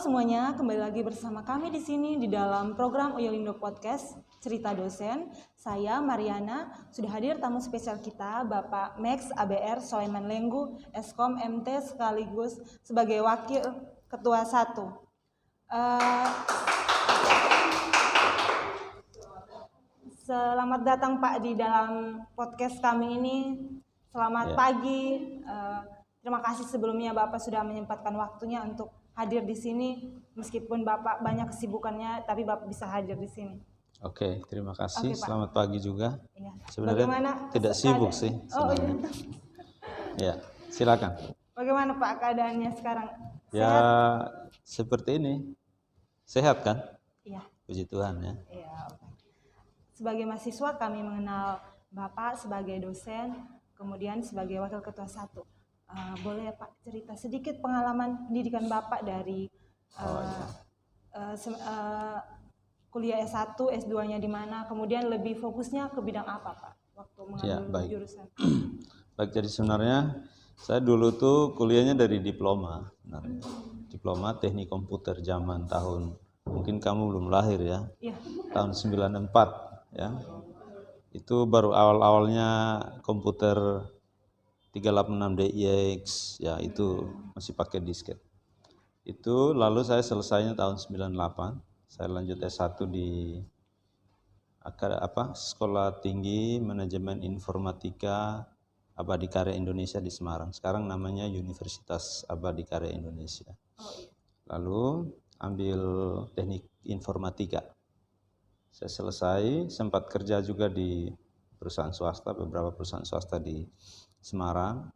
semuanya, kembali lagi bersama kami di sini di dalam program Oyolindo Podcast Cerita Dosen. Saya Mariana, sudah hadir tamu spesial kita Bapak Max ABR Soeman Lenggu, Eskom MT sekaligus sebagai Wakil Ketua 1. Selamat datang Pak di dalam podcast kami ini. Selamat pagi. Terima kasih sebelumnya Bapak sudah menyempatkan waktunya untuk hadir di sini, meskipun Bapak banyak kesibukannya, tapi Bapak bisa hadir di sini. Oke, terima kasih. Selamat pagi juga. Ya. Sebenarnya Bagaimana tidak sibuk sih sebenarnya. Ya, silakan. Bagaimana Pak keadaannya sekarang? Ya, seperti ini. Sehat kan? Iya. Puji Tuhan ya. Iya. Sebagai mahasiswa kami mengenal Bapak sebagai dosen, kemudian sebagai Wakil Ketua 1. Boleh Pak cerita sedikit pengalaman pendidikan Bapak dari kuliah S1, S2-nya di mana, kemudian lebih fokusnya ke bidang apa Pak waktu mengambil jurusan? Baik, jadi sebenarnya saya dulu tuh kuliahnya dari diploma, diploma teknik komputer zaman tahun, mungkin kamu belum lahir ya, tahun 94 ya. Itu baru awal-awalnya komputer 386DX ya, itu masih pakai disket. Itu lalu saya selesainya tahun 98. Saya lanjut S1 di Sekolah Tinggi Manajemen Informatika Abadikarya Indonesia di Semarang. Sekarang namanya Universitas Abadikarya Indonesia. Lalu ambil teknik informatika. Saya selesai, sempat kerja juga di perusahaan swasta, beberapa perusahaan swasta di Semarang.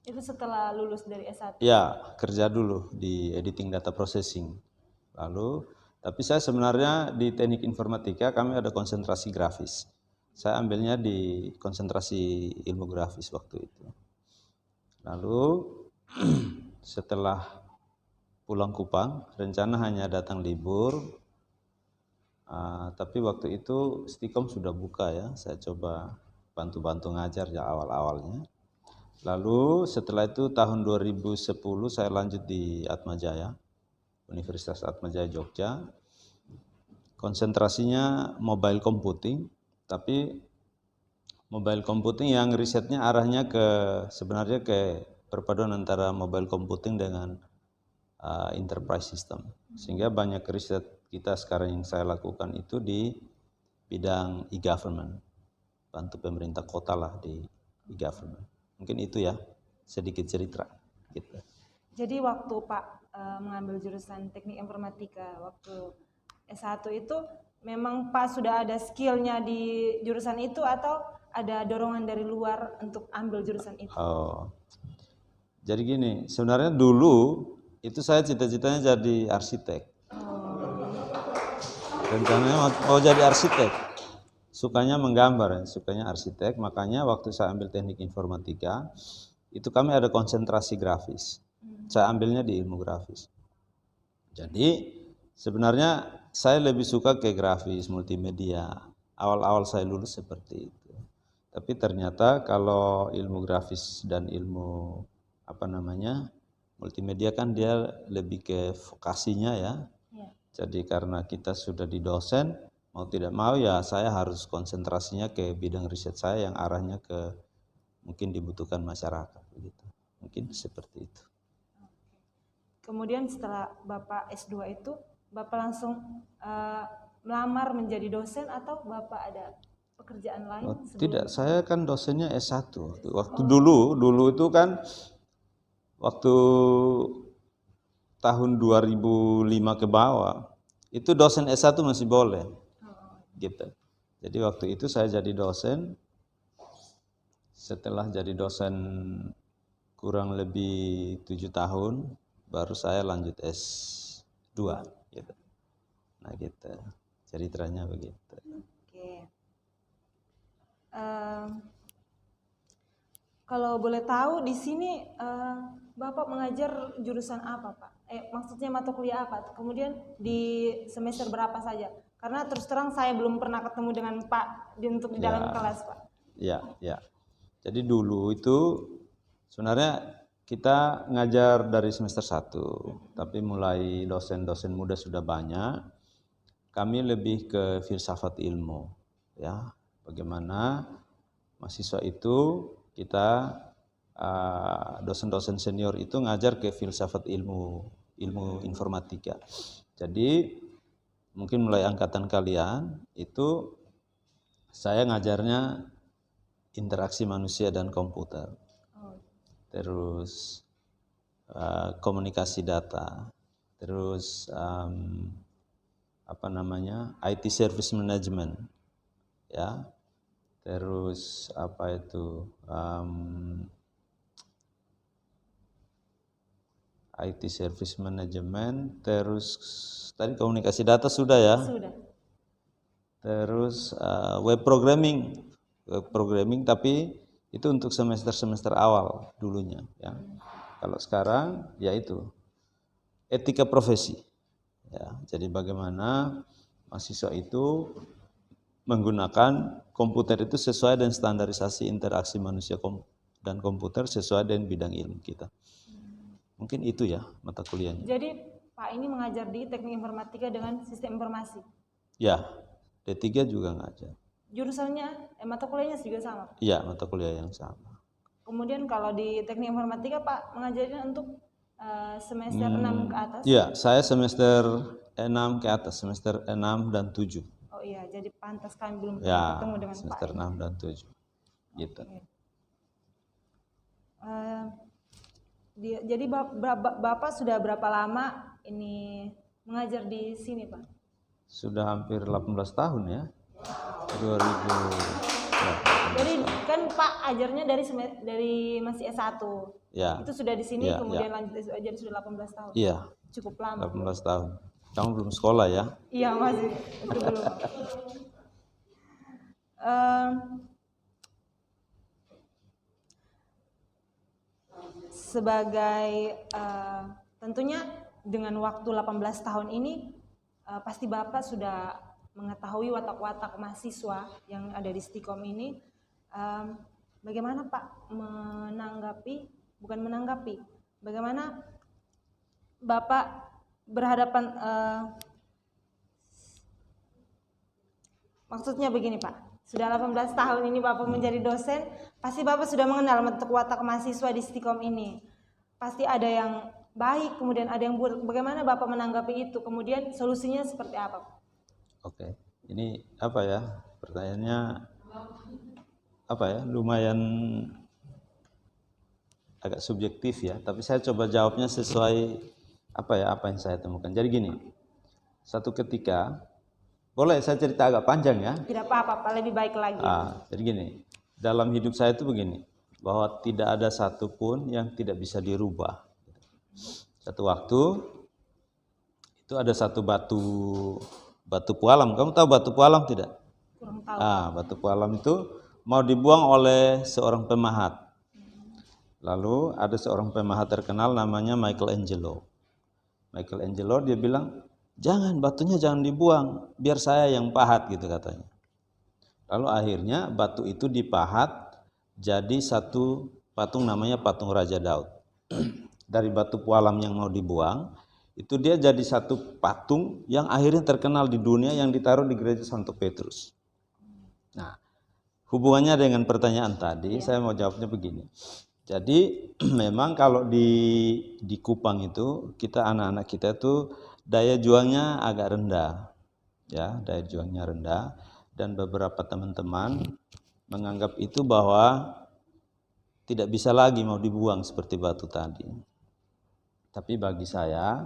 Itu setelah lulus dari S1? Ya, kerja dulu di editing data processing. Lalu, tapi saya sebenarnya di teknik informatika kami ada konsentrasi grafis. Saya ambilnya di konsentrasi ilmu grafis waktu itu. Lalu, setelah pulang Kupang, rencana hanya datang libur. Tapi waktu itu Stikom sudah buka ya, saya coba bantu-bantu ngajar ya awal-awalnya. Lalu setelah itu tahun 2010 saya lanjut di Atmajaya, Universitas Atmajaya Jogja. Konsentrasinya mobile computing, tapi mobile computing yang risetnya arahnya sebenarnya ke perpaduan antara mobile computing dengan enterprise system. Sehingga banyak riset kita sekarang yang saya lakukan itu di bidang e-government, bantu pemerintah kota lah di e-government. Mungkin itu ya, sedikit cerita gitu. Jadi waktu Pak mengambil jurusan teknik informatika, waktu S1 itu memang Pak sudah ada skillnya di jurusan itu atau ada dorongan dari luar untuk ambil jurusan itu? Jadi gini, sebenarnya dulu itu saya cita-citanya jadi arsitek. Rencananya mau jadi arsitek. Sukanya menggambar, sukanya arsitek, makanya waktu saya ambil teknik informatika, itu kami ada konsentrasi grafis. Saya ambilnya di ilmu grafis. Jadi sebenarnya saya lebih suka ke grafis, multimedia. Awal-awal saya lulus seperti itu. Tapi ternyata kalau ilmu grafis dan ilmu multimedia kan dia lebih ke vokasinya ya. Jadi karena kita sudah di dosen, mau tidak mau ya saya harus konsentrasinya ke bidang riset saya yang arahnya ke mungkin dibutuhkan masyarakat begitu. Mungkin seperti itu. Kemudian setelah Bapak S2 itu Bapak langsung melamar menjadi dosen atau Bapak ada pekerjaan lain? Tidak, saya kan dosennya S1. Waktu dulu itu kan waktu tahun 2005 ke bawah, itu dosen S1 masih boleh. Gitu. Jadi waktu itu saya jadi dosen. Setelah jadi dosen kurang lebih 7 tahun, baru saya lanjut S2 gitu. Nah gitu. Ceritanya begitu. Oke. Kalau boleh tahu di sini Bapak mengajar jurusan apa Pak? Maksudnya mata kuliah apa? Kemudian di semester berapa saja? Karena terus terang saya belum pernah ketemu dengan Pak untuk di dalam kelas Pak. Ya. Jadi dulu itu sebenarnya kita ngajar dari semester 1, tapi mulai dosen-dosen muda sudah banyak. Kami lebih ke filsafat ilmu, ya. Bagaimana mahasiswa itu kita dosen-dosen senior itu ngajar ke filsafat ilmu informatika. Jadi mungkin mulai angkatan kalian itu saya ngajarnya interaksi manusia dan komputer. Terus komunikasi data, terus IT service management, ya, terus IT service management, terus tadi komunikasi data sudah ya, Sudah. terus web programming tapi itu untuk semester awal dulunya, ya. Kalau sekarang ya itu etika profesi, ya. Jadi bagaimana mahasiswa itu menggunakan komputer itu sesuai dengan standarisasi interaksi manusia dan komputer sesuai dengan bidang ilmu kita. Mungkin itu ya mata kuliahnya. Jadi Pak ini mengajar di teknik informatika dengan sistem informasi. Ya, D3 juga ngajar. Jurusannya, mata kuliahnya juga sama? Iya, mata kuliah yang sama. Kemudian kalau di teknik informatika Pak mengajarnya untuk semester 6 ke atas? Iya, saya semester 6 ke atas, semester 6 dan 7. Oh iya, jadi pantas kami belum pernah Ya, ketemu dengan semester Pak. 6 dan 7. Gitu. Jadi Bapak sudah berapa lama ini mengajar di sini Pak? Sudah hampir 18 tahun ya. 2000. Jadi kan Pak ajarnya dari masih S1. Ya. Itu sudah di sini Ya, kemudian lanjut ajar sudah 18 tahun. Iya. Cukup lama. 18 tahun. Kamu belum sekolah ya? Iya masih itu belum. Sebagai tentunya dengan waktu 18 tahun ini pasti Bapak sudah mengetahui watak-watak mahasiswa yang ada di Stikom ini. Bagaimana Pak bagaimana Bapak berhadapan, maksudnya begini Pak, sudah 18 tahun ini Bapak menjadi dosen, pasti Bapak sudah mengenal watak mahasiswa di Stikom ini. Pasti ada yang baik, kemudian ada yang buruk. Bagaimana Bapak menanggapi itu? Kemudian solusinya seperti apa? Oke, ini apa ya? Pertanyaannya apa ya? Lumayan agak subjektif ya, tapi saya coba jawabnya sesuai apa yang saya temukan. Jadi gini, satu ketika, boleh saya cerita agak panjang ya? Tidak apa-apa, Pak, lebih baik lagi. Jadi gini, dalam hidup saya itu begini, bahwa tidak ada satupun yang tidak bisa dirubah. Satu waktu itu ada satu batu pualam. Kamu tahu batu pualam tidak? Kurang tahu. Batu pualam itu mau dibuang oleh seorang pemahat. Lalu ada seorang pemahat terkenal namanya Michelangelo. Michelangelo dia bilang, jangan, batunya jangan dibuang, biar saya yang pahat gitu katanya. Lalu akhirnya batu itu dipahat jadi satu patung namanya patung Raja Daud. Dari batu pualam yang mau dibuang, itu dia jadi satu patung yang akhirnya terkenal di dunia yang ditaruh di gereja Santo Petrus. Nah, hubungannya dengan pertanyaan tadi, saya mau jawabnya begini. Jadi memang kalau di Kupang itu kita anak-anak kita itu daya juangnya agak rendah, ya, daya juangnya rendah, dan beberapa teman-teman menganggap itu bahwa tidak bisa lagi mau dibuang seperti batu tadi. Tapi bagi saya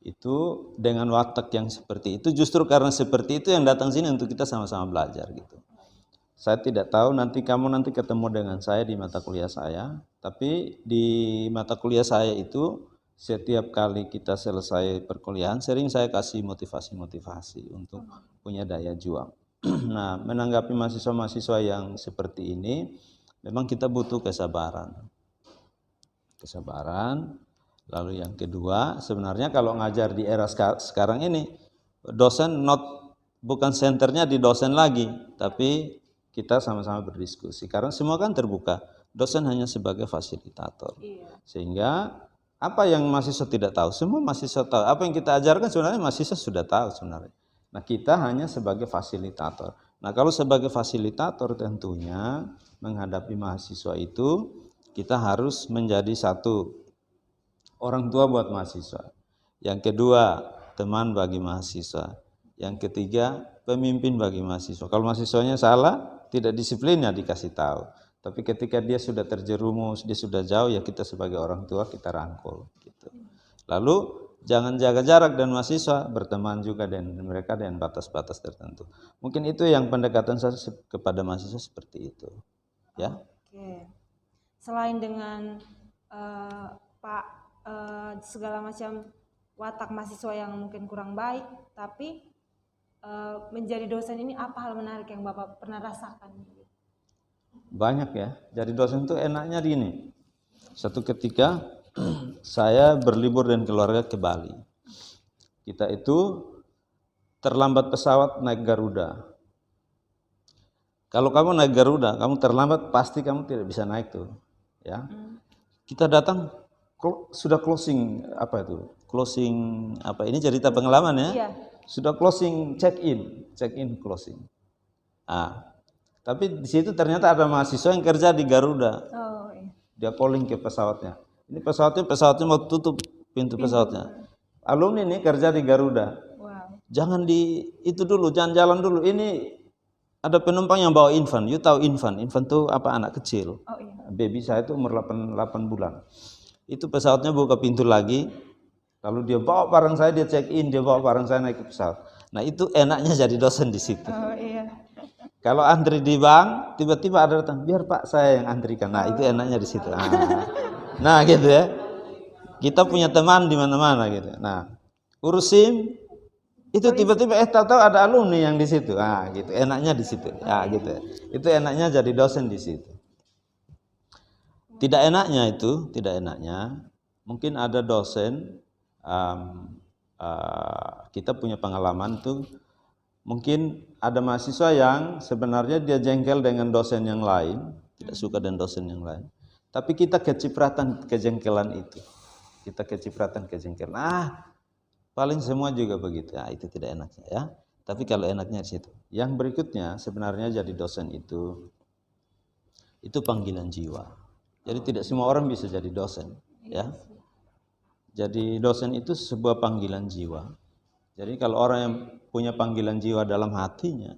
itu dengan watak yang seperti itu, justru karena seperti itu yang datang sini untuk kita sama-sama belajar gitu. Saya tidak tahu nanti kamu ketemu dengan saya di mata kuliah saya, tapi di mata kuliah saya itu setiap kali kita selesai perkuliahan sering saya kasih motivasi untuk punya daya juang. Nah, menanggapi mahasiswa-mahasiswa yang seperti ini, memang kita butuh kesabaran. Lalu yang kedua, sebenarnya kalau ngajar di era sekarang ini, dosen bukan senternya di dosen lagi, tapi kita sama-sama berdiskusi. Karena semua kan terbuka. dosen hanya sebagai fasilitator. Iya. Sehingga apa yang mahasiswa tidak tahu, semua mahasiswa tahu. Apa yang kita ajarkan sebenarnya mahasiswa sudah tahu sebenarnya. Nah, kita hanya sebagai fasilitator. Nah, kalau sebagai fasilitator tentunya menghadapi mahasiswa itu kita harus menjadi satu, orang tua buat mahasiswa. Yang kedua, teman bagi mahasiswa. Yang ketiga, pemimpin bagi mahasiswa. Kalau mahasiswanya salah, tidak disiplin ya dikasih tahu. Tapi ketika dia sudah terjerumus, dia sudah jauh, ya kita sebagai orang tua kita rangkul gitu. Lalu jangan jaga jarak dan mahasiswa, berteman juga dengan mereka dengan batas-batas tertentu. Mungkin itu yang pendekatan saya kepada mahasiswa seperti itu. Ya. Oke. Selain dengan Pak segala macam watak mahasiswa yang mungkin kurang baik, tapi menjadi dosen ini apa hal menarik yang Bapak pernah rasakan? Banyak ya. Jadi dosen itu enaknya gini. Satu ketika saya berlibur dan keluarga ke Bali. Kita itu terlambat pesawat naik Garuda. Kalau kamu naik Garuda, kamu terlambat pasti kamu tidak bisa naik tuh, ya. Kita datang sudah closing apa itu? Closing apa? Ini cerita pengalaman ya. Iya. Sudah closing check-in closing. Tapi di situ ternyata ada mahasiswa yang kerja di Garuda. Oh, iya. Dia calling ke pesawatnya. Ini pesawatnya mau tutup pintu pesawatnya. Alumni ini kerja di Garuda. Wow. Jangan itu dulu, jangan jalan dulu. Ini ada penumpang yang bawa infant. You tahu infant? Infant itu apa, anak kecil. Oh, iya. Baby saya itu umur 8 bulan. Itu pesawatnya buka pintu lagi. Lalu dia bawa barang saya, dia check in, dia bawa barang saya naik ke pesawat. Nah, itu enaknya jadi dosen di situ. Oh, iya. Kalau antri di bank, tiba-tiba ada datang, biar Pak saya yang antrikan. Nah, itu enaknya di situ. Nah, gitu ya. Kita punya teman di mana-mana gitu. Nah, urus SIM, itu tiba-tiba tahu-tahu ada alumni yang di situ. Nah, gitu. Enaknya di situ. Ya, gitu. Itu enaknya jadi dosen di situ. Tidak enaknya, mungkin ada dosen, kita punya pengalaman tuh, mungkin ada mahasiswa yang sebenarnya dia jengkel dengan dosen yang lain, tidak suka dengan dosen yang lain. Tapi kita kecipratan kejengkelan itu. Paling semua juga begitu. Nah, itu tidak enaknya ya. Tapi kalau enaknya di situ. Yang berikutnya sebenarnya jadi dosen itu panggilan jiwa. Jadi tidak semua orang bisa jadi dosen, ya. Jadi dosen itu sebuah panggilan jiwa. Jadi kalau orang yang punya panggilan jiwa dalam hatinya,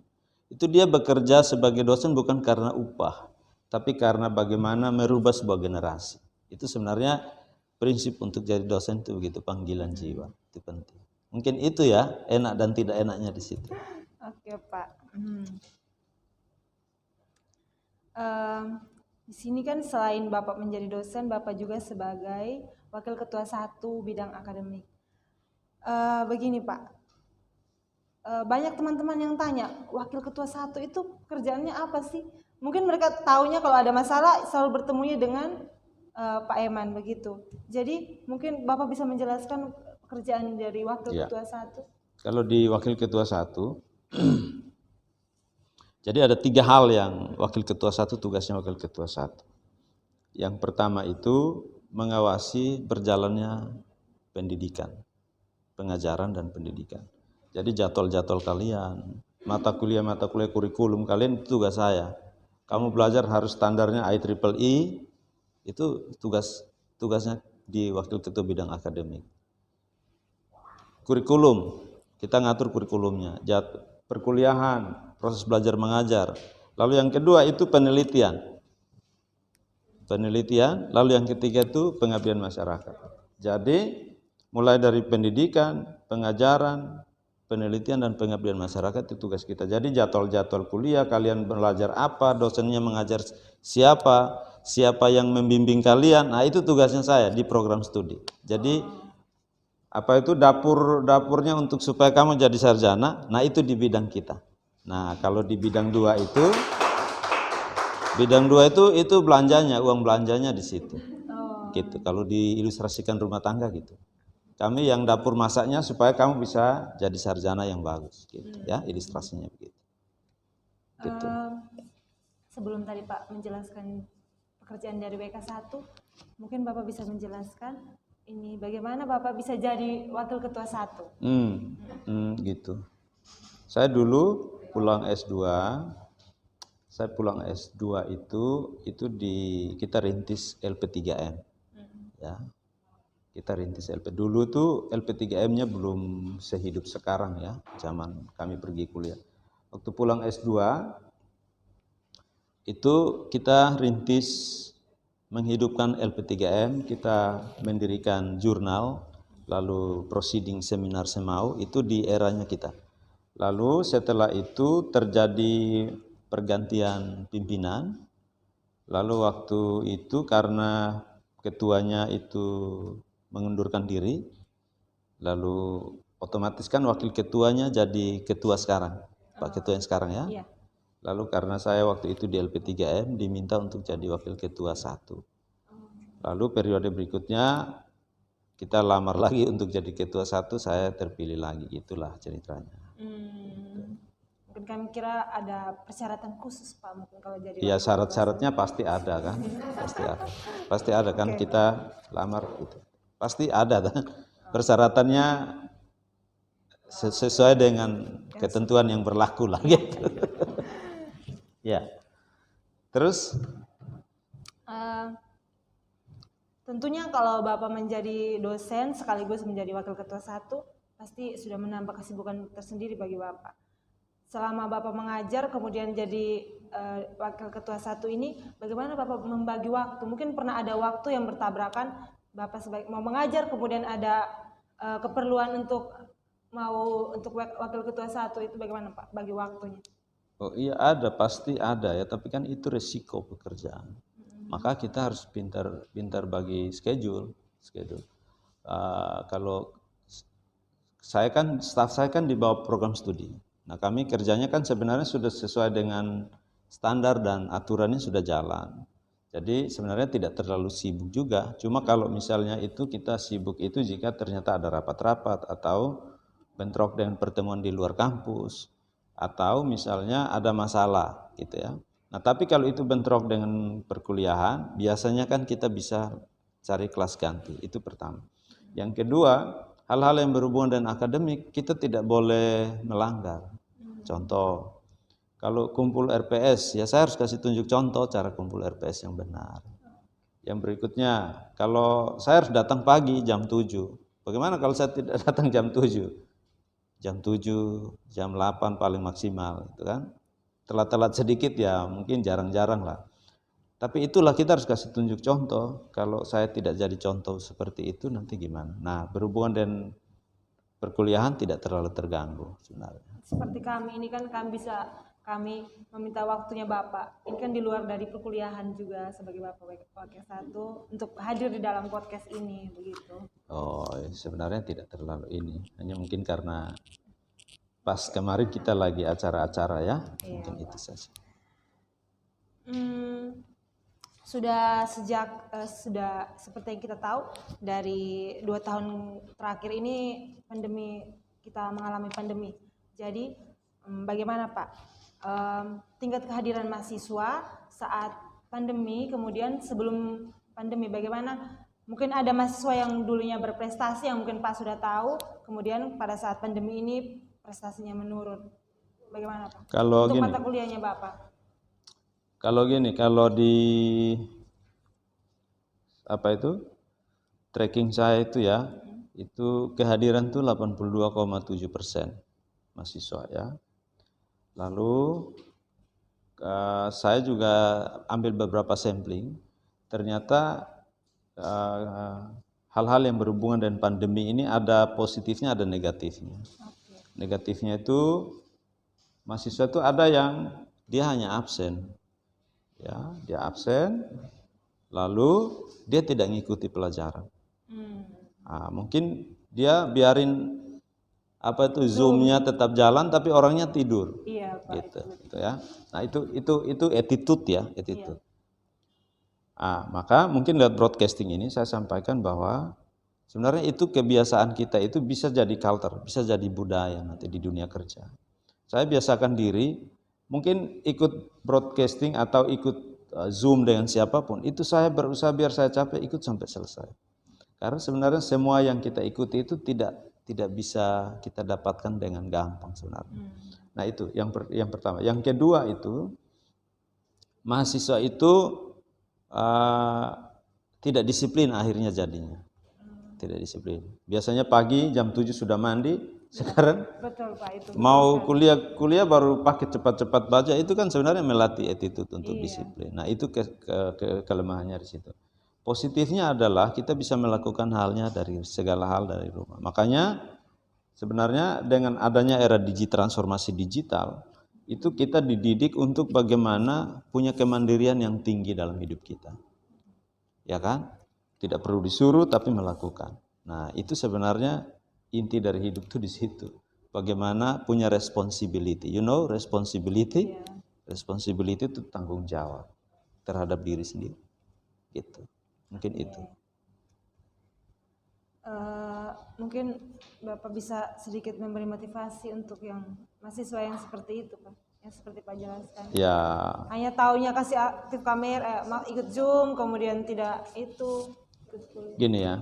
itu dia bekerja sebagai dosen bukan karena upah, tapi karena bagaimana merubah sebuah generasi. Itu sebenarnya prinsip untuk jadi dosen itu begitu, panggilan jiwa. Itu penting. Mungkin itu ya, enak dan tidak enaknya di situ. Oke, Pak. Di sini kan selain Bapak menjadi dosen, Bapak juga sebagai Wakil Ketua 1 bidang akademik. Begini Pak, banyak teman-teman yang tanya, Wakil Ketua 1 itu kerjaannya apa sih? Mungkin mereka taunya kalau ada masalah selalu bertemunya dengan Pak Eman begitu. Jadi mungkin Bapak bisa menjelaskan pekerjaan dari Wakil Ketua 1? Kalau di Wakil Ketua 1, jadi ada 3 hal yang Wakil Ketua 1 tugasnya Wakil Ketua 1. Yang pertama itu mengawasi berjalannya pendidikan, pengajaran dan pendidikan. Jadi jadwal-jadwal kalian, mata kuliah kurikulum kalian itu tugas saya. Kamu belajar harus standarnya IEEE, itu tugasnya di Wakil Ketua Bidang Akademik. Kurikulum, kita ngatur kurikulumnya, perkuliahan, proses belajar mengajar. Lalu yang kedua itu penelitian, lalu yang ketiga itu pengabdian masyarakat. Jadi mulai dari pendidikan, pengajaran, penelitian dan pengabdian masyarakat itu tugas kita. Jadi jadwal-jadwal kuliah, kalian belajar apa, dosennya mengajar siapa yang membimbing kalian, nah itu tugasnya saya di program studi. Jadi apa itu dapurnya untuk supaya kamu jadi sarjana, nah itu di bidang kita. Nah kalau di bidang 2 itu belanjanya, uang belanjanya di situ. Gitu. Kalau diilustrasikan rumah tangga gitu. Kami yang dapur masaknya supaya kamu bisa jadi sarjana yang bagus gitu. Ya, ilustrasinya begitu. Gitu. Sebelum tadi Pak menjelaskan pekerjaan dari WK1. Mungkin Bapak bisa menjelaskan ini bagaimana Bapak bisa jadi wakil ketua 1. Gitu. Saya dulu pulang S2, itu kita rintis LP3M. Ya. Kita rintis LP. Dulu tuh LP3M-nya belum sehidup sekarang ya, zaman kami pergi kuliah. Waktu pulang S2 itu kita rintis menghidupkan LP3M, kita mendirikan jurnal, lalu proceeding seminar semau, itu di eranya kita. Lalu setelah itu terjadi pergantian pimpinan, lalu waktu itu karena ketuanya itu mengundurkan diri, lalu otomatis kan wakil ketuanya jadi ketua sekarang, Pak Ketua yang sekarang ya. Iya. Lalu karena saya waktu itu di LP3M diminta untuk jadi wakil ketua 1. Lalu periode berikutnya kita lamar lagi untuk jadi ketua 1, saya terpilih lagi, itulah ceritanya. Mungkin kami kira ada persyaratan khusus Pak mungkin kalau jadi. Iya, syarat-syaratnya pasti ada kan, pasti ada kan. Kita lamar gitu, pasti ada kan. Persyaratannya sesuai dengan ketentuan yang berlaku lah gitu. Ya, terus tentunya kalau Bapak menjadi dosen sekaligus menjadi wakil ketua 1 pasti sudah menambah kesibukan tersendiri bagi Bapak. Selama Bapak mengajar kemudian jadi wakil ketua 1 ini, bagaimana Bapak membagi waktu? Mungkin pernah ada waktu yang bertabrakan, Bapak sebagai mau mengajar kemudian ada keperluan untuk wakil ketua 1 itu bagaimana Pak bagi waktunya? Oh iya ada, pasti ada ya, tapi kan itu resiko pekerjaan. Maka kita harus pintar bagi schedule. Kalau staf saya kan di bawah program studi. Nah kami kerjanya kan sebenarnya sudah sesuai dengan standar dan aturannya sudah jalan. Jadi sebenarnya tidak terlalu sibuk juga. Cuma kalau misalnya itu kita sibuk itu jika ternyata ada rapat-rapat atau bentrok dengan pertemuan di luar kampus, atau misalnya ada masalah gitu ya. Nah tapi kalau itu bentrok dengan perkuliahan, biasanya kan kita bisa cari kelas ganti, itu pertama. Yang kedua, hal-hal yang berhubungan dengan akademik kita tidak boleh melanggar. Contoh, kalau kumpul RPS, ya saya harus kasih tunjuk contoh cara kumpul RPS yang benar. Yang berikutnya, kalau saya harus datang pagi jam 7, bagaimana kalau saya tidak datang jam 7? Jam 7, jam 8 paling maksimal, gitu kan. Telat-telat sedikit ya mungkin jarang-jarang lah. Tapi itulah kita harus kasih tunjuk contoh. Kalau saya tidak jadi contoh seperti itu nanti gimana? Nah berhubungan dengan perkuliahan tidak terlalu terganggu sebenarnya. Seperti kami ini kan kami meminta waktunya Bapak. Ini kan di luar dari perkuliahan juga sebagai Bapak wakil 1 untuk hadir di dalam podcast ini begitu. Oh, sebenarnya tidak terlalu ini. Hanya mungkin karena pas kemarin kita lagi acara-acara ya. Iya, mungkin itu saja. Sudah seperti yang kita tahu dari 2 tahun terakhir ini kita mengalami pandemi. Jadi bagaimana Pak tingkat kehadiran mahasiswa saat pandemi, kemudian sebelum pandemi bagaimana? Mungkin ada mahasiswa yang dulunya berprestasi yang mungkin Pak sudah tahu, kemudian pada saat pandemi ini prestasinya menurun. Bagaimana Pak? Kalau untuk gini, mata kuliahnya Bapak? Kalau di tracking saya itu ya, itu kehadiran tuh 82,7% mahasiswa ya. Lalu saya juga ambil beberapa sampling, ternyata hal-hal yang berhubungan dengan pandemi ini ada positifnya ada negatifnya. Negatifnya itu mahasiswa itu ada yang dia hanya absen. Ya, dia absen, lalu dia tidak mengikuti pelajaran. Nah, mungkin dia biarin Zoom-nya tetap jalan, tapi orangnya tidur. Iya, Pak. Gitu ya. Nah itu attitude ya, attitude. Iya. Maka mungkin lewat broadcasting ini saya sampaikan bahwa sebenarnya itu kebiasaan kita itu bisa jadi culture, bisa jadi budaya nanti di dunia kerja. Saya biasakan diri. Mungkin ikut broadcasting atau ikut Zoom dengan siapapun, itu saya berusaha biar saya capek ikut sampai selesai. Karena sebenarnya semua yang kita ikuti itu tidak bisa kita dapatkan dengan gampang sebenarnya. Nah itu yang pertama. Yang kedua itu mahasiswa itu tidak disiplin akhirnya jadinya. Tidak disiplin. Biasanya pagi jam 7 sudah mandi, sekarang Betul Pak, itu mau kuliah baru pakai cepat-cepat baca, itu kan sebenarnya melatih attitude untuk disiplin. Nah itu kelemahannya di situ. Positifnya adalah kita bisa melakukan halnya dari segala hal dari rumah. Makanya sebenarnya dengan adanya era transformasi digital, itu kita dididik untuk bagaimana punya kemandirian yang tinggi dalam hidup kita. Ya kan? Tidak perlu disuruh tapi melakukan. Nah, itu sebenarnya inti dari hidup itu di situ. Bagaimana punya responsibility. You know, responsibility? Responsibility itu tanggung jawab terhadap diri sendiri. Gitu. Mungkin itu. Mungkin Bapak bisa sedikit memberi motivasi untuk yang mahasiswa yang seperti itu Pak, yang seperti Pak jelaskan. Ya. Hanya taunya kasih aktif kamera, ikut Zoom, kemudian tidak itu. Gini ya,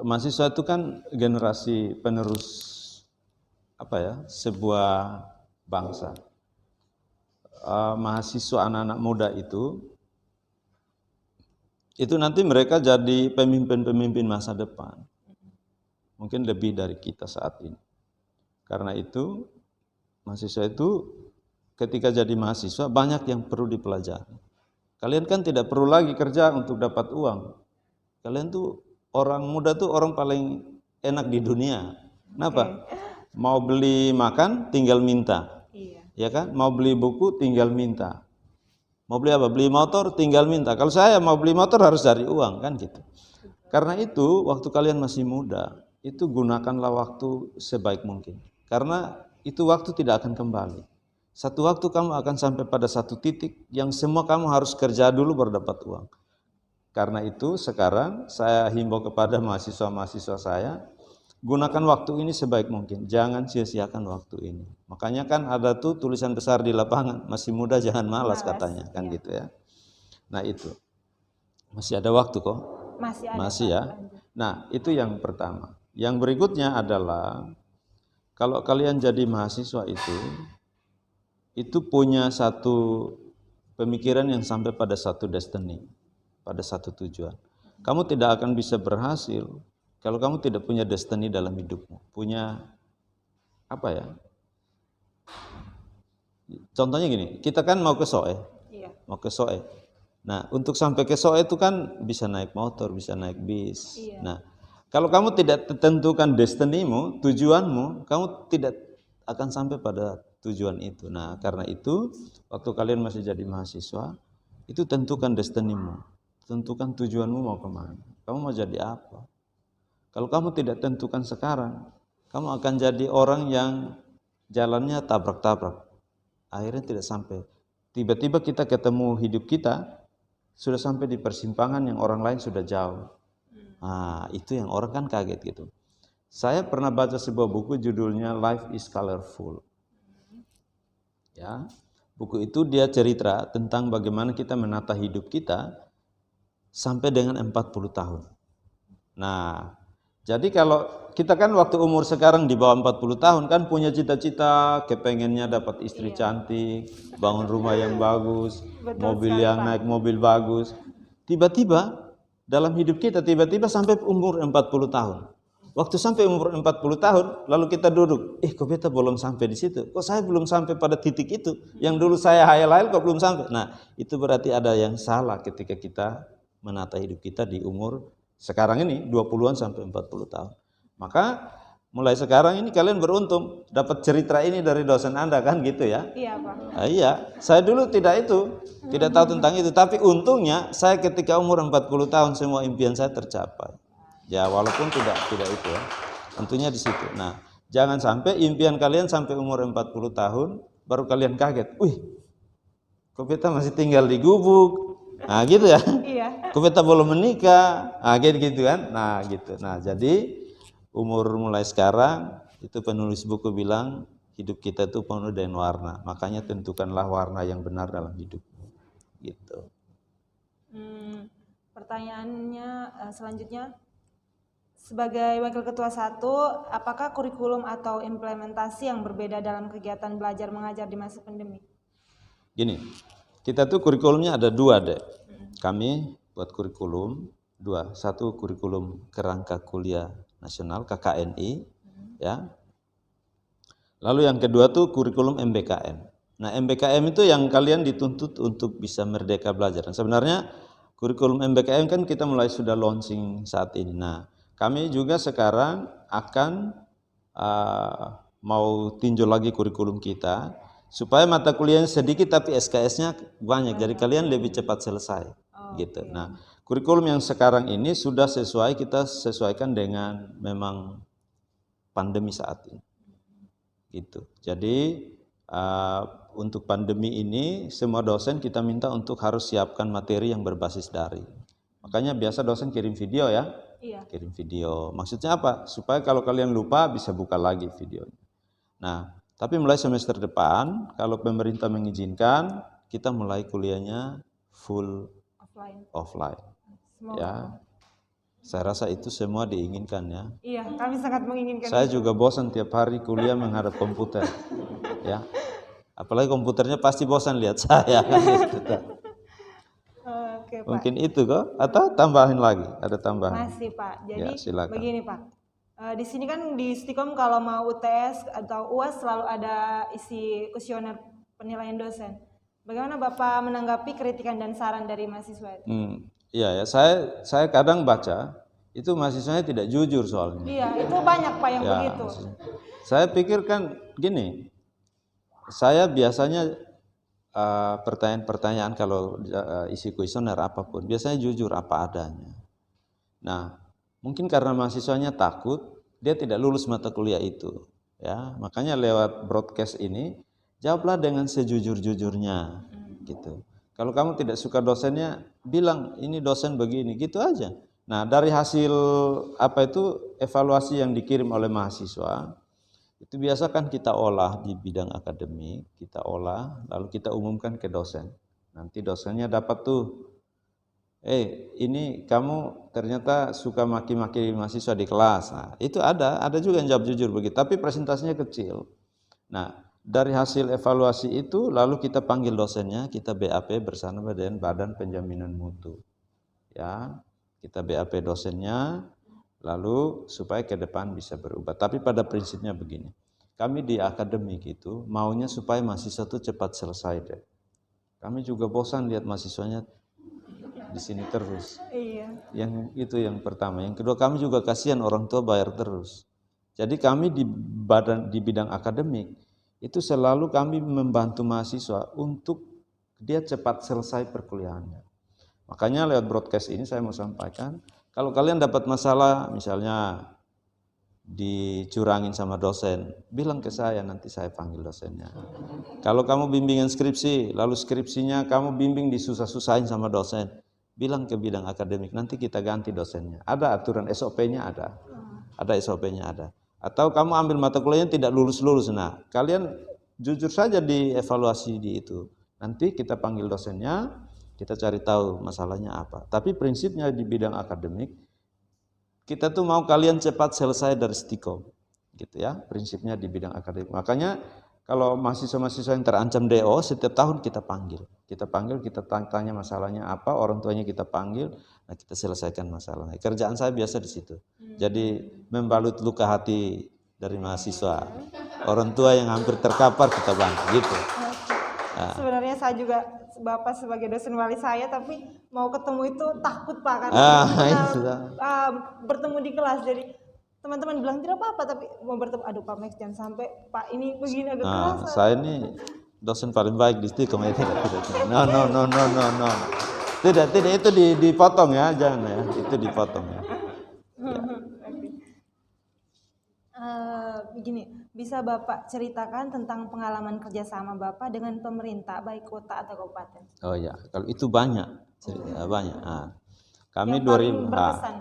mahasiswa itu kan generasi penerus sebuah bangsa. Mahasiswa anak-anak muda itu nanti mereka jadi pemimpin-pemimpin masa depan. Mungkin lebih dari kita saat ini. Karena itu mahasiswa itu ketika jadi mahasiswa banyak yang perlu dipelajari. Kalian kan tidak perlu lagi kerja untuk dapat uang. Kalian tuh orang muda tuh orang paling enak di dunia. Kenapa? Mau beli makan tinggal minta. Ya kan? Mau beli buku tinggal minta. Mau beli apa? Beli motor tinggal minta. Kalau saya mau beli motor harus cari uang kan gitu. Karena itu waktu kalian masih muda, itu gunakanlah waktu sebaik mungkin. Karena itu waktu tidak akan kembali. Satu waktu kamu akan sampai pada satu titik yang semua kamu harus kerja dulu baru dapat uang. Karena itu sekarang saya himbau kepada mahasiswa-mahasiswa saya, gunakan waktu ini sebaik mungkin. Jangan sia-siakan waktu ini. Makanya kan ada tuh tulisan besar di lapangan, masih muda jangan malas katanya, kan gitu ya. Nah itu, masih ada waktu kok. Masih ada. Masih ya. Nah itu yang pertama. Yang berikutnya adalah, kalau kalian jadi mahasiswa itu punya satu pemikiran yang sampai pada satu destiny, pada satu tujuan. Kamu tidak akan bisa berhasil kalau kamu tidak punya destiny dalam hidupmu. Punya apa ya? Contohnya gini, kita kan mau ke Soe. Mau ke Soe. Nah, untuk sampai ke Soe itu kan bisa naik motor, bisa naik bis. Nah, kalau kamu tidak tentukan destinimu, tujuanmu, kamu tidak akan sampai pada tujuan itu. Nah, karena itu waktu kalian masih jadi mahasiswa, itu tentukan destinimu, tentukan tujuanmu mau kemana, kamu mau jadi apa. Kalau kamu tidak tentukan sekarang, kamu akan jadi orang yang jalannya tabrak-tabrak, akhirnya tidak sampai. Tiba-tiba kita ketemu hidup kita sudah sampai di persimpangan yang orang lain sudah jauh. Nah, itu yang orang kan kaget gitu. Saya pernah baca sebuah buku judulnya Life is Colorful. Ya, buku itu dia cerita tentang bagaimana kita menata hidup kita sampai dengan 40 tahun. Nah, jadi kalau kita kan waktu umur sekarang di bawah 40 tahun kan punya cita-cita, kepengennya dapat istri cantik, bangun rumah yang bagus, mobil yang naik mobil bagus. Tiba-tiba dalam hidup kita tiba-tiba sampai umur 40 tahun. Waktu sampai umur 40 tahun, lalu kita duduk, kok beta belum sampai di situ? Kok saya belum sampai pada titik itu? Yang dulu saya hayal-hayal kok belum sampai? Nah, itu berarti ada yang salah ketika kita menata hidup kita di umur sekarang ini, 20-an sampai 40 tahun. Maka mulai sekarang ini kalian beruntung dapat cerita ini dari dosen Anda kan gitu ya? Iya Pak. Nah, iya, saya dulu tidak tahu tentang itu. Tapi untungnya saya ketika umur 40 tahun semua impian saya tercapai. Ya walaupun tidak itu ya, tentunya di situ. Nah, jangan sampai impian kalian sampai umur 40 tahun baru kalian kaget. Kok beta masih tinggal di gubuk? Nah gitu ya. Kok beta belum menikah? Nah gitu kan. Nah gitu. Nah jadi umur mulai sekarang itu penulis buku bilang hidup kita itu penuh dengan warna. Makanya tentukanlah warna yang benar dalam hidup. Gitu. Pertanyaannya selanjutnya, sebagai Wakil Ketua 1, apakah kurikulum atau implementasi yang berbeda dalam kegiatan belajar mengajar di masa pandemi? Gini, kita tuh kurikulumnya ada 2 deh. Kami buat kurikulum 2, 1 kurikulum kerangka kuliah nasional KKNI, ya. Lalu yang kedua tuh kurikulum MBKM. Nah, MBKM itu yang kalian dituntut untuk bisa merdeka belajar. Dan sebenarnya kurikulum MBKM kan kita mulai sudah launching saat ini. Nah, kami juga sekarang akan mau tinjau lagi kurikulum kita supaya mata kuliahnya sedikit tapi SKS-nya banyak. Jadi kalian lebih cepat selesai, gitu. Nah, kurikulum yang sekarang ini sudah sesuai, kita sesuaikan dengan memang pandemi saat ini. Gitu. Jadi untuk pandemi ini semua dosen kita minta untuk harus siapkan materi yang berbasis daring. Makanya biasa dosen kirim video ya. Iya. Kirim video. Maksudnya apa? Supaya kalau kalian lupa bisa buka lagi videonya. Nah, tapi mulai semester depan kalau pemerintah mengizinkan kita mulai kuliahnya full offline. Ya. Saya rasa itu semua diinginkan ya. Iya, kami sangat menginginkan. Saya juga bosan tiap hari kuliah menghadap komputer, ya. Apalagi komputernya pasti bosan lihat saya. Oke, Pak. Mungkin itu kok, atau tambahin lagi? Ada tambahan? Masih Pak. Jadi Ya, silakan. begini Pak. Di sini kan di Stikom kalau mau UTS atau UAS selalu ada isi kuesioner penilaian dosen. Bagaimana Bapak menanggapi kritikan dan saran dari mahasiswa? Iya ya, saya kadang baca itu mahasiswanya tidak jujur soalnya. Iya, itu banyak Pak yang Ya, begitu. saya pikir kan gini, saya biasanya pertanyaan-pertanyaan kalau isi kuesioner apapun, biasanya jujur apa adanya. Nah, mungkin karena mahasiswanya takut, dia tidak lulus mata kuliah itu. Ya, makanya lewat broadcast ini, jawablah dengan sejujur-jujurnya, gitu. Kalau kamu tidak suka dosennya, bilang ini dosen begini, gitu aja. Nah, dari hasil evaluasi yang dikirim oleh mahasiswa, itu biasa kan kita olah di bidang akademik, kita olah, lalu kita umumkan ke dosen. Nanti dosennya dapat tuh, ini kamu ternyata suka maki-maki mahasiswa di kelas. Nah, itu ada juga yang jawab jujur begitu, tapi presentasinya kecil. Nah, dari hasil evaluasi itu lalu kita panggil dosennya, kita BAP bersama dengan Badan Penjaminan Mutu. Ya, kita BAP dosennya lalu supaya ke depan bisa berubah. Tapi pada prinsipnya begini. Kami di akademik itu maunya supaya mahasiswa itu cepat selesai deh. Kami juga bosan lihat mahasiswanya di sini terus. Iya. Yang itu yang pertama. Yang kedua, kami juga kasihan orang tua bayar terus. Jadi kami di bidang akademik itu selalu kami membantu mahasiswa untuk dia cepat selesai perkuliahannya. Makanya lewat broadcast ini saya mau sampaikan, kalau kalian dapat masalah misalnya dicurangin sama dosen, bilang ke saya, nanti saya panggil dosennya. Kalau kamu bimbingan skripsi, lalu skripsinya kamu bimbing disusah-susahin sama dosen, bilang ke bidang akademik, nanti kita ganti dosennya. Ada aturan SOP-nya ada SOP-nya ada. Atau kamu ambil mata kuliahnya tidak lulus-lulus. Nah, kalian jujur saja dievaluasi di itu. Nanti kita panggil dosennya, kita cari tahu masalahnya apa. Tapi prinsipnya di bidang akademik, kita tuh mau kalian cepat selesai dari Stikom. Gitu ya, prinsipnya di bidang akademik. Makanya kalau mahasiswa-mahasiswa yang terancam DO, setiap tahun kita panggil. Kita tanya masalahnya apa, orang tuanya kita panggil, nah kita selesaikan masalahnya. Kerjaan saya biasa di situ. Jadi membalut luka hati dari mahasiswa. Orang tua yang hampir terkapar kita bantu gitu. Nah. Sebenarnya saya juga Bapak sebagai dosen wali saya, tapi mau ketemu itu takut Pak karena bertemu di kelas. Jadi teman-teman bilang tidak apa-apa, tapi mau bertemu, aduh Pak Max jangan sampai Pak ini begini agak keras. Saya ini dosen paling baik di Stikom. No. Tidak itu dipotong ya, jangan ya, itu dipotong ya. Begini, bisa Bapak ceritakan tentang pengalaman kerjasama Bapak dengan pemerintah, baik kota atau kabupaten? Oh ya, kalau itu banyak, banyak. Nah, kami yang paling berkesan.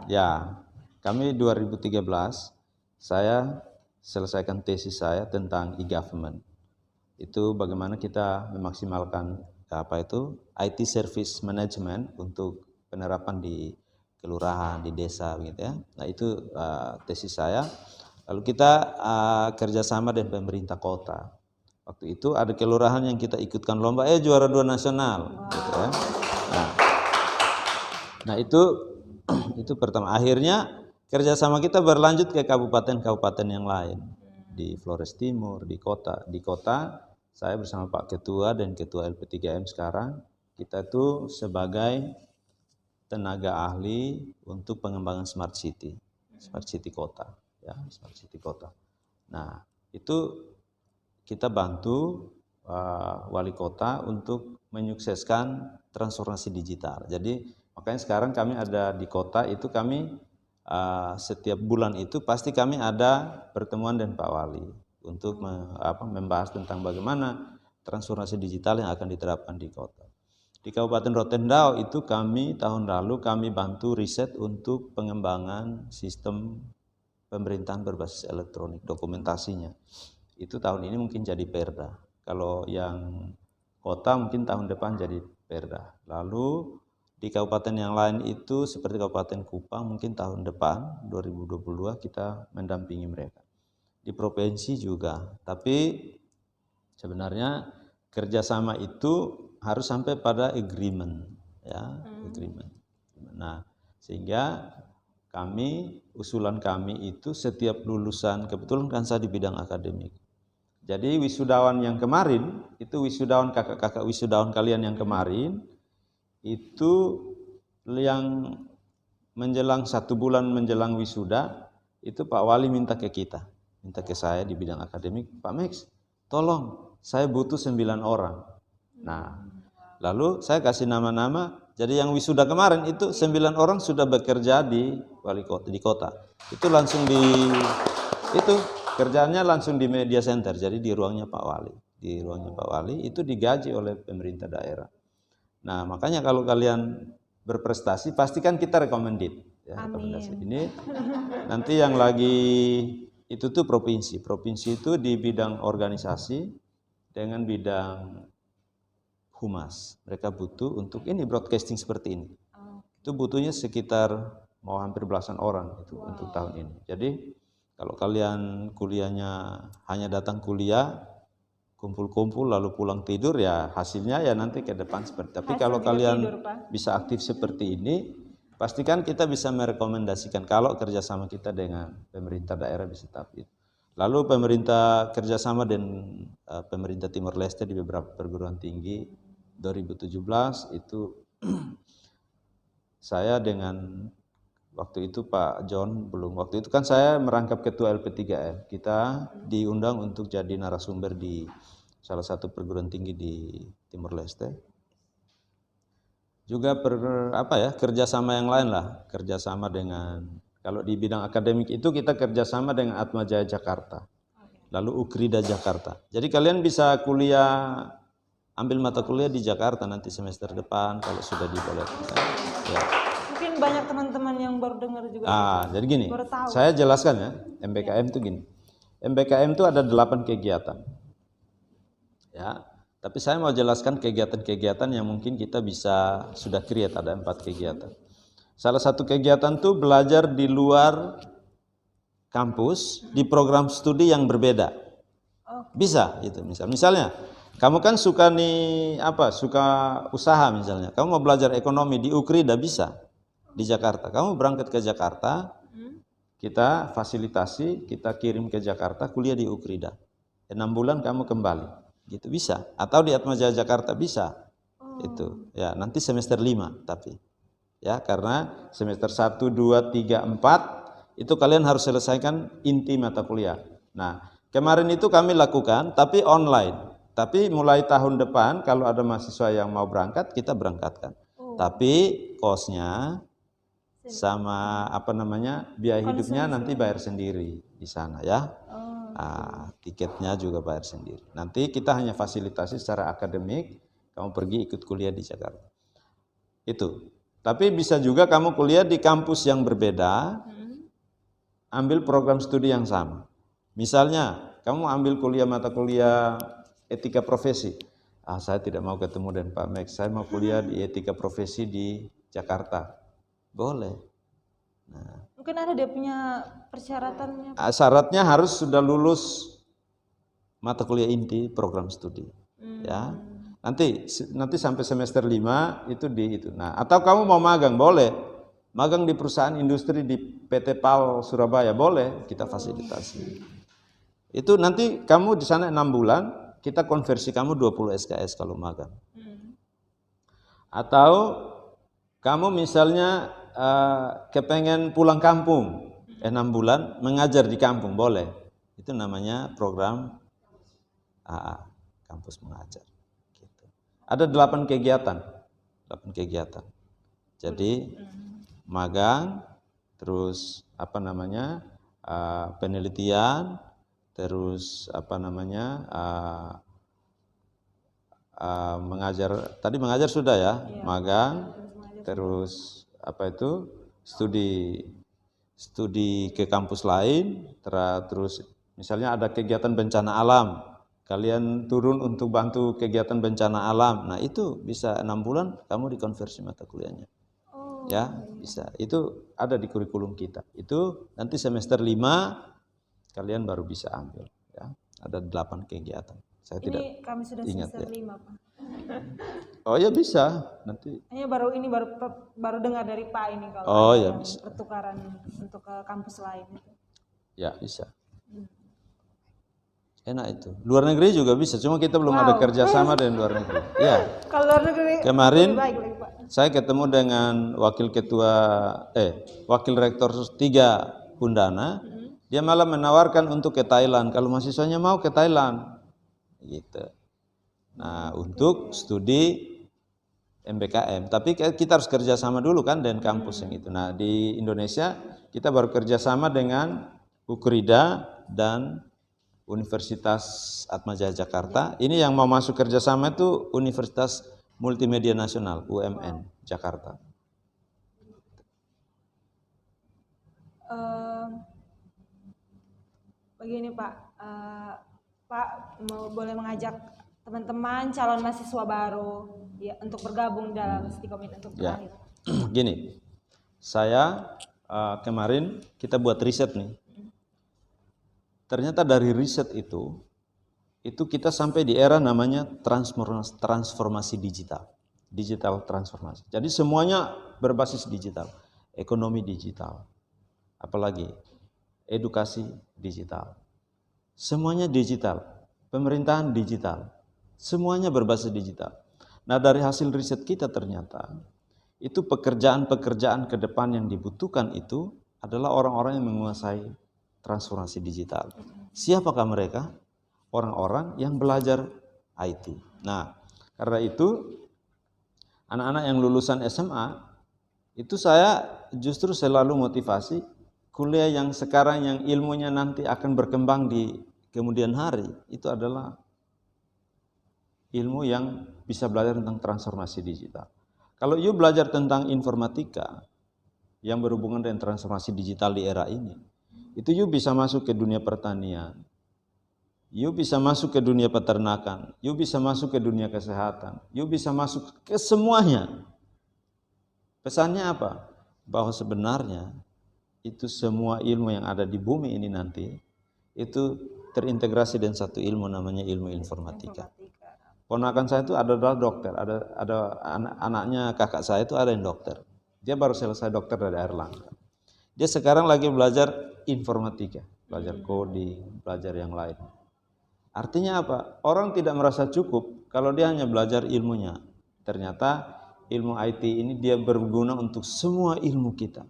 Kami 2013 saya selesaikan tesis saya tentang e-government. Itu bagaimana kita memaksimalkan IT service management untuk penerapan di kelurahan, di desa begitu ya. Nah, itu tesis saya. Lalu kita kerjasama dengan pemerintah kota. Waktu itu ada kelurahan yang kita ikutkan lomba, juara 2 nasional gitu ya. Nah, itu pertama. Akhirnya kerjasama kita berlanjut ke kabupaten-kabupaten yang lain, di Flores Timur, di kota. Saya bersama Pak Ketua dan Ketua LP3M sekarang, kita itu sebagai tenaga ahli untuk pengembangan smart city kota, ya, smart city kota. Nah, itu kita bantu wali kota untuk menyukseskan transformasi digital. Jadi makanya sekarang kami ada di kota itu kami setiap bulan itu pasti kami ada pertemuan dengan Pak Wali untuk membahas tentang bagaimana transformasi digital yang akan diterapkan di kota. Di Kabupaten Rotendao itu tahun lalu kami bantu riset untuk pengembangan sistem pemerintahan berbasis elektronik, dokumentasinya. Itu tahun ini mungkin jadi Perda. Kalau yang kota mungkin tahun depan jadi Perda. Lalu di kabupaten yang lain itu seperti Kabupaten Kupang mungkin tahun depan 2022 kita mendampingi mereka. Di provinsi juga, tapi sebenarnya kerjasama itu harus sampai pada agreement, ya, agreement. Nah, sehingga usulan kami itu setiap lulusan, kebetulan kan saya di bidang akademik. Jadi wisudawan yang kemarin, itu wisudawan kakak-kakak wisudawan kalian yang kemarin, itu yang menjelang 1 bulan menjelang wisuda, itu Pak Wali minta ke saya di bidang akademik, Pak Max, tolong saya butuh 9 orang. Nah, lalu saya kasih nama-nama, jadi yang wisuda kemarin itu 9 orang sudah bekerja di kota. Itu langsung kerjaannya langsung di media center, jadi di ruangnya Pak Wali. Di ruangnya Pak Wali itu digaji oleh pemerintah daerah. Nah, makanya kalau kalian berprestasi, pastikan kita recommended. Ya, rekomendasi. Ini nanti yang lagi itu tuh provinsi. Provinsi itu di bidang organisasi dengan bidang humas. Mereka butuh untuk ini broadcasting seperti ini. Itu butuhnya sekitar mau hampir belasan orang itu untuk tahun ini. Jadi kalau kalian kuliahnya hanya datang kuliah, kumpul-kumpul lalu pulang tidur, ya hasilnya ya nanti ke depan seperti. Tapi kalau kalian bisa aktif seperti ini, pastikan kita bisa merekomendasikan kalau kerjasama kita dengan pemerintah daerah bisa tahap itu. Lalu pemerintah kerjasama dengan pemerintah Timor Leste di beberapa perguruan tinggi 2017 itu saya dengan waktu itu Pak John belum, waktu itu kan saya merangkap ketua LP3M, kita diundang untuk jadi narasumber di salah satu perguruan tinggi di Timor Leste. Juga kerjasama yang lain lah, kerjasama dengan, kalau di bidang akademik itu kita kerjasama dengan Atmajaya Jakarta, lalu Ukrida Jakarta. Jadi kalian bisa ambil mata kuliah di Jakarta nanti semester depan kalau sudah dibolehkan. Ya. Mungkin banyak teman-teman yang baru dengar juga. Jadi gini, saya jelaskan ya, MBKM itu gini. MBKM itu ada 8 kegiatan. Ya. Tapi saya mau jelaskan kegiatan-kegiatan yang mungkin kita bisa sudah create, ada 4 kegiatan. Salah satu kegiatan itu belajar di luar kampus di program studi yang berbeda. Bisa itu misalnya kamu kan suka suka usaha misalnya. Kamu mau belajar ekonomi di Ukrida bisa di Jakarta. Kamu berangkat ke Jakarta, kita fasilitasi, kita kirim ke Jakarta kuliah di Ukrida. 6 bulan kamu kembali. Gitu bisa, atau di Atmajaya Jakarta bisa. Itu ya nanti semester 5 tapi ya karena semester 1, 2, 3, 4 itu kalian harus selesaikan inti mata kuliah. Nah kemarin itu kami lakukan tapi online, tapi mulai tahun depan kalau ada mahasiswa yang mau berangkat kita berangkatkan. Tapi kosnya sama biaya hidupnya nanti bayar sendiri di sana ya. Tiketnya juga bayar sendiri. Nanti kita hanya fasilitasi secara akademik, kamu pergi ikut kuliah di Jakarta. Itu. Tapi bisa juga kamu kuliah di kampus yang berbeda, ambil program studi yang sama. Misalnya, kamu ambil kuliah mata kuliah etika profesi. Saya tidak mau ketemu dengan Pak Max, saya mau kuliah di etika profesi di Jakarta. Boleh. Nah, Mungkin ada dia punya persyaratannya. syaratnya harus sudah lulus mata kuliah inti program studi. Ya. Nanti sampai semester 5 itu di itu. Nah, atau kamu mau magang, boleh. Magang di perusahaan industri di PT PAL Surabaya, boleh, kita fasilitasi. Itu nanti kamu di sana 6 bulan, kita konversi kamu 20 SKS kalau magang. Atau kamu misalnya kepengen pulang kampung 6 bulan mengajar di kampung, boleh. Itu namanya program AA, kampus mengajar. Gitu. Ada 8 kegiatan. Jadi magang, terus penelitian, terus mengajar. Tadi mengajar sudah ya, magang, terus studi ke kampus lain, terus misalnya ada kegiatan bencana alam, kalian turun untuk bantu kegiatan bencana alam. Nah, itu bisa 6 bulan kamu dikonversi mata kuliahnya. Ya, bisa. Itu ada di kurikulum kita. Itu nanti semester 5 kalian baru bisa ambil, ya. Ada 8 kegiatan. Saya tidak kami sudah ingat semester ya. 5, Pak. Oh ya bisa nanti. Baru dengar dari Pak ini kalau Oh ada ya yang bisa. pertukaran untuk ke kampus lain. Ya bisa. Enak itu. Luar negeri juga bisa, cuma kita belum ada kerjasama dengan luar negeri. Ya. Kalau luar negeri Kemarin lebih baik lagi, Pak. saya ketemu dengan wakil rektor 3 Undana. Dia malah menawarkan untuk ke Thailand. Kalau mahasiswanya mau ke Thailand, gitu. Nah, untuk studi MBKM. Tapi kita harus kerjasama dulu kan dengan kampus yang itu. Nah, di Indonesia kita baru kerjasama dengan Ukrida dan Universitas Atmajaya Jakarta. Ini yang mau masuk kerjasama itu Universitas Multimedia Nasional UMN Jakarta. Begini Pak, Pak boleh mengajak teman-teman calon mahasiswa baru ya, untuk bergabung dalam Stikomit untuk terakhir. Gini, saya kemarin kita buat riset nih. Ternyata dari riset itu kita sampai di era namanya transformasi digital transformasi. Jadi semuanya berbasis digital, ekonomi digital, apalagi edukasi digital, semuanya digital, pemerintahan digital, semuanya berbasis digital. Nah, dari hasil riset kita ternyata itu pekerjaan-pekerjaan ke depan yang dibutuhkan itu adalah orang-orang yang menguasai transformasi digital. Siapakah mereka? Orang-orang yang belajar IT. Nah, karena itu anak-anak yang lulusan SMA itu saya justru selalu motivasi kuliah yang sekarang yang ilmunya nanti akan berkembang di kemudian hari itu adalah ilmu yang bisa belajar tentang transformasi digital. Kalau you belajar tentang informatika yang berhubungan dengan transformasi digital di era ini, itu you bisa masuk ke dunia pertanian, you bisa masuk ke dunia peternakan, you bisa masuk ke dunia kesehatan, you bisa masuk ke semuanya. Pesannya apa? Bahwa sebenarnya itu semua ilmu yang ada di bumi ini nanti itu terintegrasi dengan satu ilmu namanya ilmu informatika. Ponakan saya itu adalah dokter, ada anaknya kakak saya itu ada yang dokter. Dia baru selesai dokter dari Erlangga. Dia sekarang lagi belajar informatika, belajar coding, belajar yang lain. Artinya apa? Orang tidak merasa cukup kalau dia hanya belajar ilmunya. Ternyata ilmu IT ini dia berguna untuk semua ilmu kita.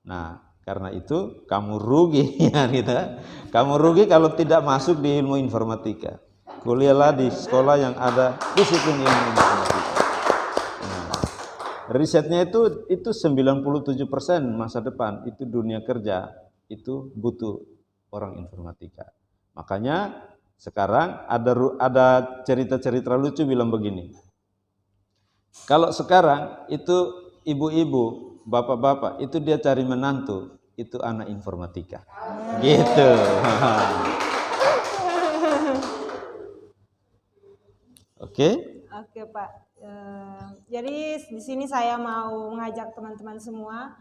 Nah, karena itu kamu rugi ya kita. Kamu rugi kalau tidak masuk di ilmu informatika. Kuliahlah di sekolah yang ada disiplin ilmu informatika. Nah, risetnya itu 97% masa depan itu dunia kerja itu butuh orang informatika. Makanya sekarang ada cerita-cerita lucu bilang begini. Kalau sekarang itu ibu-ibu, bapak-bapak itu dia cari menantu itu anak informatika. Gitu. Oke? Oke Pak. Jadi di sini saya mau mengajak teman-teman semua,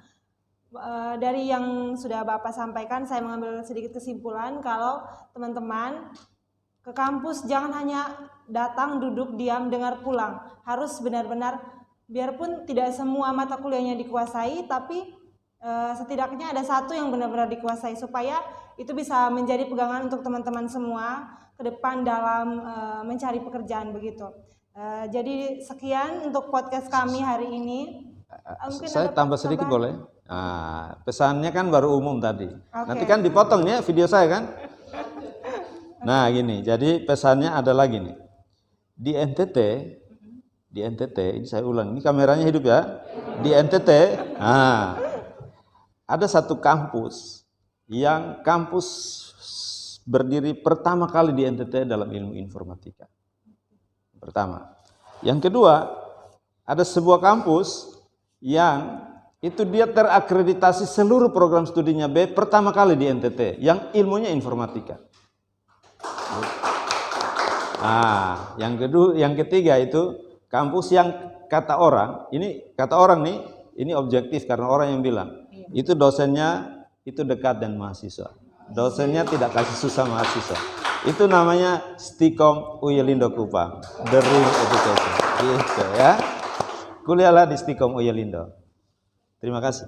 dari yang sudah Bapak sampaikan, saya mengambil sedikit kesimpulan kalau teman-teman ke kampus jangan hanya datang, duduk, diam, dengar, pulang. Harus benar-benar, biarpun tidak semua mata kuliahnya dikuasai, tapi setidaknya ada satu yang benar-benar dikuasai supaya itu bisa menjadi pegangan untuk teman-teman semua ke depan dalam mencari pekerjaan begitu. Jadi sekian untuk podcast kami hari ini. Mungkin Saya ada tambah sedikit boleh? Nah, pesannya kan baru umum tadi. Oke. Nanti kan dipotong ya video saya kan? Nah gini, jadi pesannya adalah gini. Di NTT, ini saya ulang, ini kameranya hidup ya. Di NTT, ada satu kampus yang kampus berdiri pertama kali di NTT dalam ilmu informatika. Pertama. Yang kedua, ada sebuah kampus yang itu dia terakreditasi seluruh program studinya B pertama kali di NTT, yang ilmunya informatika. Nah, yang ketiga itu kampus yang kata orang nih, ini objektif karena orang yang bilang, itu dosennya itu dekat dengan mahasiswa. Dosennya tidak kasih susah mahasiswa. Itu namanya Stikom Uyelindo Kupang, the real education. Gitu ya. Kuliahlah di Stikom Uyelindo. Terima kasih.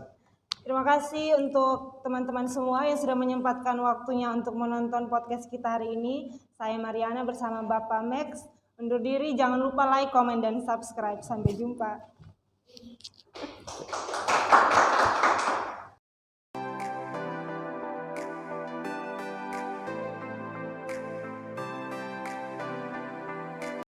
Terima kasih untuk teman-teman semua yang sudah menyempatkan waktunya untuk menonton podcast kita hari ini. Saya Mariana bersama Bapak Max. Undur diri, jangan lupa like, komen, dan subscribe. Sampai jumpa.